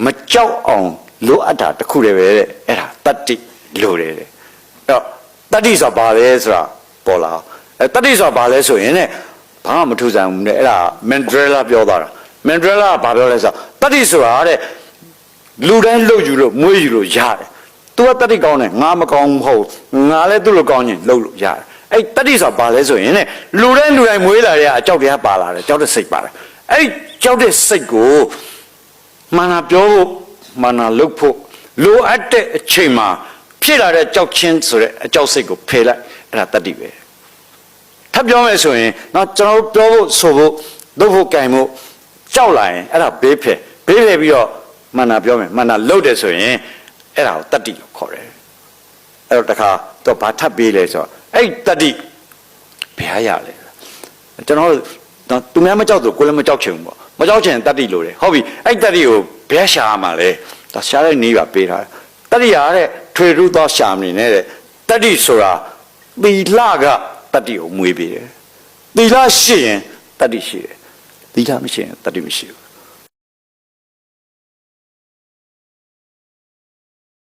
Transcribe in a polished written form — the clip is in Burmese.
မကြောက်အောင်လိုအပ်တာတစ်ခုတည်းပဲတဲ့အဲ့ဒါတတ္တိလိုတယ်တဲ့အဲ့တော့တတ္တိဆိုတာဘာလဲဆိုတာပေါ်လာအဲ့တတ္တိဆိုတာဘာလဲဆိုရင်တဲ့ဘာမှမထူးဆန်းဘူးတဲ့အဲ့ဒါမန်ဒရဲလာပြောသွားတာမန်ဒရဲလာကဘာပြောလဲဆိုတော့တတ္တိဆိုတာတဲ့လူတိုင်းလှုပ်ယူလို့မွေးယူလို့ရတယ်သူကတတ္တိကောင်းတယ်ငါမကောင်းမဟုတ်ငါလည်းသူ့လိုကောင်းရင်လှုပ်လို့ရတယ်အဲ့တတ္တိဆိုတာဘာလဲဆိုရင်တဲ့လူတိုင်းမွေးလာတဲ့အကြောက်တရားပါလာတယ်ကြောက်တဲ့စိတ်ပါတယ်အဲ့ကြောက်တဲ့စိတ်ကိုမာနာပြောဖို့မာနာလုပ်ဖို့လိုအပ်တဲ့အချိန်မှာဖြစ်လာတဲ့ကြောက်ချင်းဆိုတဲ့အကြောက်စိတ်ကိုဖယ်လိုက်အဲ့ဒါတတ္တိပဲထပ်ပြောမယ်ဆိုရင်တော့ကျွန်တော်ပြောဖို့ဆိုဖို့လုပ်ဖို့ကြင်ဖို့ကြောက်လာရင်အဲ့ဒါဘေးဖယ်ပြီးတော့မာနာပြောမယ်မာနာလုပ်တယ်ဆိုရင်အဲ့ဒါကိုတတ္တိလို့ခေါ်တယ်အဲ့တော့တခါတော့ဘာထပ်ပေးလဲဆိုတော့အဲ့တတ္တိဘယ်ဟာရလဲကျွန်တော်သူများမကြောက်တော့ကိုယ်လည်းမကြောက်ချင်ဘူးပေါ့မကြောက်ချင်တတ္တိလို့တယ်ဟုတ်ပြီအဲ့တတ္တိကိုဘယ်ရှာမှာလဲဒါရှာတဲ့နေပါပေးထားတယ်တတ္တိရတဲ့ထွေထူးသောရှာမနေနဲ့တဲ့တတ္တိဆိုတာသီလကတတ္တိကိုမွေးပေးတယ်သီလရှိရင်တတ္တိရှိတယ်သီလမရှိရင်တတ္တိမရှိဘူး